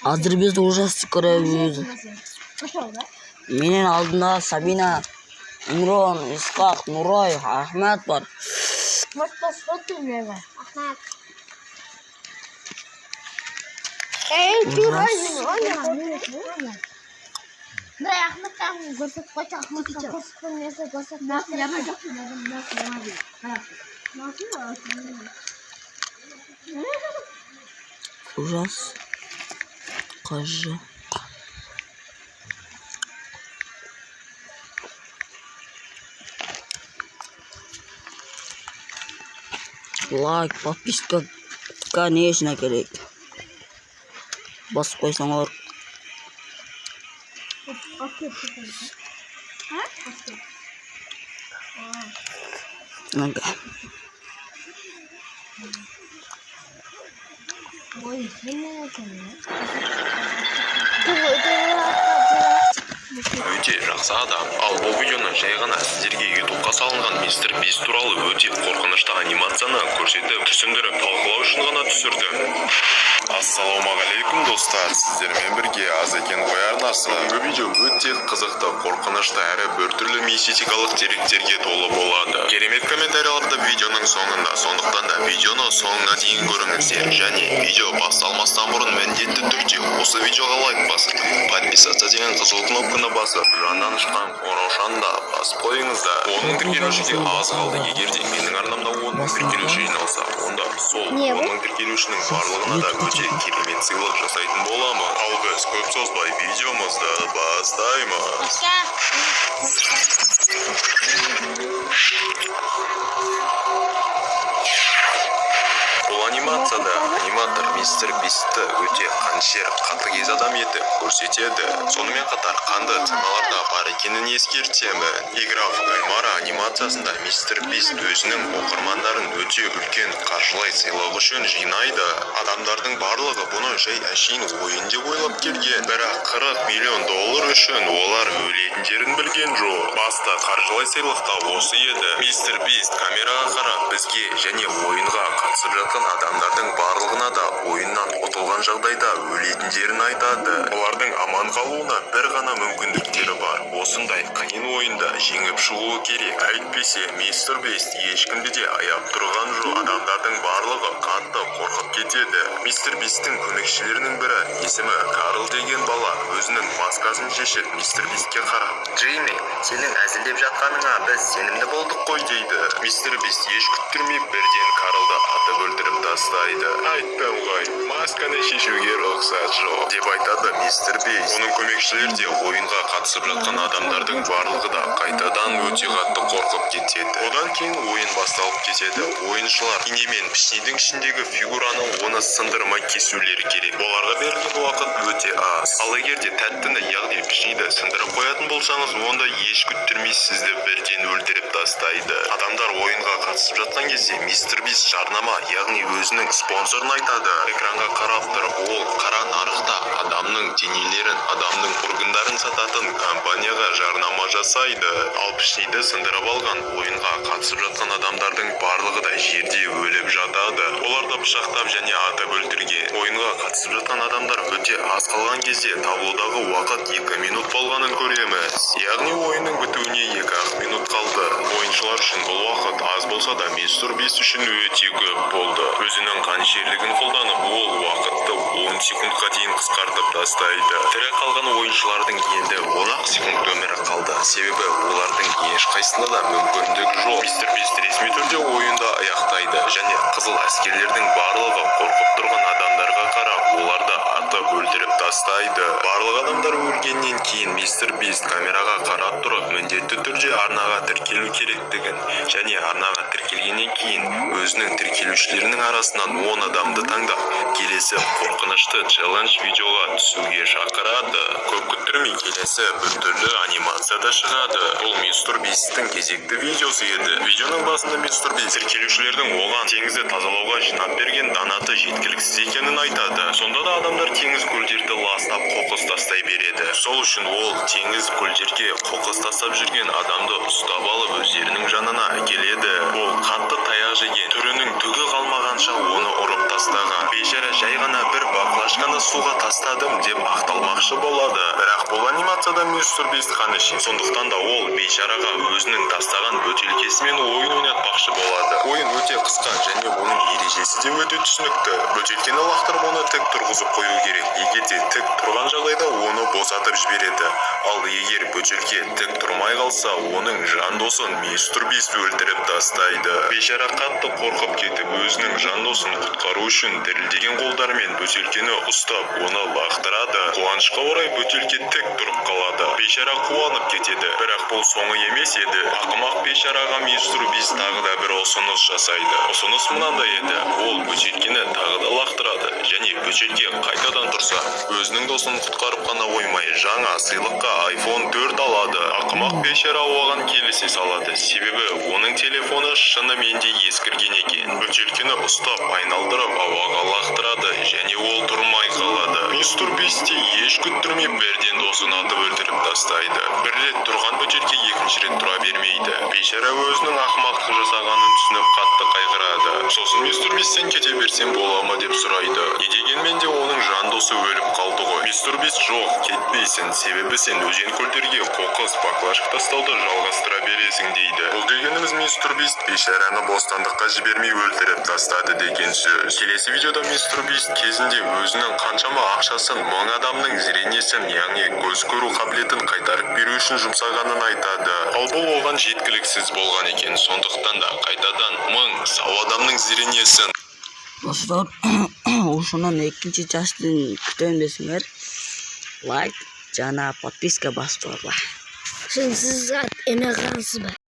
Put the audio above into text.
Азыр биз ужастик көрөбүз. Менин алдымда Сабина, Имрон, Исхак, Нурой, Ахмат бар. Ужас. Кажы. Лайк, подписка, конечно, керек. Басып койсоңор. Өте жақсы адам. Ал бұл видеоны жай ғана сіздерге ютубқа салынған мистер Бист туралы өте қорқынышты анимацияны көрсетіп, түсіндіріп, талқылау үшін ғана түсірдім. Ассалаумағалейкум достар, сіздермен бірге аз екен ғой арнасы. Бұл видео өте қызықты, қорқынышты әрі біртүрлі мистикалық деректерге толы болады. Керемет комментарияларды видеоның соңында, сондықтан да видеоны соңына дейін көріңіздер. Және видео басталмастан бұрын міндетті түрде осы видеоға лайк басып, подписаться деген қызыл кнопканы басып, жаннан шыққан қоңыраушаны да басып қойыңыздар. Оның тіркелушіге аз қалды. Егер де менің арнамда оның тіркелуші жиналса, онда сол оның тіркелушінің барлығына да өте керемет сыйлық жасайтын боламын. Ал біз көп созбай видеомызды бастаймыз. Бұл анимацияда аниматор мистер Бистті өте қаншер, қатыгез адам етіп көрсетеді. Сонымен қатар қанды темаларда бар екенін ескертемін. Игра в кальмара анимациясында мистер Бист өзінің оқырмандарын өте үлкен қаржылай сыйлық үшін жинайды. Адамдардың барлығы бұны жай әшейін ойын деп ойлап келген. Бірақ 40 миллион доллар үшін олар өлетіндерін білген жоқ. Басты қаржылай сыйлық та осы еді. Мистер Бист камераға қарап бізге және ойынға қатысып жатқан адамдардың барлығына да ойыннан ұтылған жағдайда өлетіндерін айтады. Олардың аман қалуына бір ғана мүмкіндіктері бар. Осындай қиын ойында жеңіп шығуы керек. Әйтпесе мистер Бист ешкімді де аяп тұрған жоқ. Адамдардың барлығы қатты қорқып кетеді. Мистер Бисттің көмекшілерінің бірі, есімі Карл деген бала, өзінің маскасын шешіп мистер Бистке қарап: "Джейми, сенің әзілдеп жатқаныңа біз сенімді болдық қой" дейді. Мистер Бист еш күттірмей бірден Карлды атып өлтіріп тастайды. "Айттым ғой, масканы шешуге рұқсат жоқ" деп айтады мистер Бист. Оның көмекшілері де ойынға қатысып жатқан адамдардың барлығы да қайтадан өте қатты қорқып кетеді. Одан кейін ойын басталып кетеді. Ойыншылар ине мен пішненің ішіндегі фигураны оны сындырмай кесулері керек. Оларға берілген уақыт өте аз. Ал егер де тәттіні, яғни пішнені сындырып қоятын болсаңыз, онда еш күттірмей сізді бірден өлтіріп тастайды. Адамдар ойынға қатысып жатқан кезде мистер Бист жарнама, яғни өзінің спонсорын айтады. Экранға қарап тұрып, ол қара нарықта адамның денелерін, адамның органдарын сататын компанияға жарнама жасайды. Ал пішнені сындырып алған ойынға қатысып жатқан адамдардың барлығы да жерде өліп жатады. Оларды пышақтап және атып өлтірген. Ойынға қатысып жатқан адамдар өте аз қалған кезде таблодағы уақыт 2 минут болғанын көреміз. Яғни ойынның бітуіне 2 минут қалды. Ойыншылар үшін бұл уақыт аз болса да мистер Бист үшін өте көп болды. Өзінің қаншерлігін қолданып, ол уақытты 10 секундқа дейін қысқартып тастайды. Тірі қалған ойыншылардың енді 10 секунд өмірі қалды. Себебі олардың ешқайсысында да мүмкіндік жоқ. Мистер Бист ресми түрде ойында аяқтайды және қызыл әскерлердің барлығы қорқып тұрған адамдарға қарап, оларды атып өлтіріп тастайды. Барлық адамдар өлгеннен кейін мистер Бист камераға қарап тұрып, міндетті түрде арнаға тіркелу керектігін және арнаға тіркелгеннен кейін өзінің тіркелушілерінің арасынан 10 адамды таңдап, келесі қорқынышты челлендж видеоға түсуге шақырады. Көп күттірмей келесі біртүрлі анимацияда шығады. Бұл мистер Бисттің кезекті видеосы еді. Видеоның басында мистер Бист тіркелушілердің оған теңізді тазалауға жинап берген донаты жеткіліксіз екенін айтады. Сонда да адамдар теңіз көлдерді ластап қоқыс тастай береді. Сол үшін ол теңіз көлдерге қоқыс тастап жүрген адамды ұстап алып өздерінің жанына әкеледі. Ол қатты таяқ жеген, түрінің түгі қалмағанша оны ұрып тастаған. Бейшара жай ғана бір баклажканы суға тастадым деп ақталмақшы болады. Бірақ бұл анимацияда мистер Бист қанышы. Сондықтан да ол бейшараға өзінің тастаған бөтелкесімен ойын ойнатпақшы болады. Ойын өте қысқа және оның ережесі де өте түсінікті. Бөтелкені лақтырып оны тік тұрғызып қою керек. Егер де тік тұрған жағдайда оны босатып жібереді. Ал егер бөтелке тік тұрмай қалса, оның жан досын мистер Бист өлтіріп тастайды. Бейшара қатты қорқып кетіп, өзінің жан досын құтқару үшін дірілдеген қолдарымен бөтелкені ұстап, оны лақтырады. Қуанышқа орай бөтелке тік тұрып қалады. Бейшара қуанып кетеді. Бірақ бұл соңы емес еді. Ақымақ бейшараға мистер Бист тағы да бір ұсыныс жасайды. Ұсыныс мынандай еді. Ол бөтелкені тағы да лақтырады және бөтелке қайтадан тұрса, өзінің досын құтқарып қана қоймай, жаңа сыйлыққа iPhone 4 алады. Ақымақ бейшара оған келісе салады. Себебі оның телефоны шынымен де ескірген екен. Бөтелкені ұстап айналдырып ауаға лақтырады және ол тұрмай қалады. Мистер Бист еш күттірмей бірден досын атып өлтіріп тастайды. Бір рет тұрған бөтелке екінші рет тұра бермейді. Бейшара өзінің ақымақтық жасағанын түсініп қатты қайғырады. Сосын мистер Бисттен кете берсем бола ма деп сұрайды. Не дегенмен де оның жан досы өліп қалды ғой. Мистер Бист жоқ, кетпейсің, себебі сен өзен көлдерге қоқыс баклажка тастауды жалғастыра бересің дейді. Бұл дегеніміз мистер Бист бейшараны бостандыққа жібермей өлтіріп тастады деген сөз. Келесі видеода мистер Бист кезінде өзінің қаншама ақшасын мың адамның зрениесін, яғни көз көру қабілетін қайтарып беру үшін жұмсағанын айтады. Ал бұл оған жеткіліксіз болған екен. Сондықтан да қайтадан мың сау адамның зрениесін Dostlar, ушунун экинчи частын күтөм десеңер, лайк жана подписка басып тургула. Şimdi siz emek alsın be.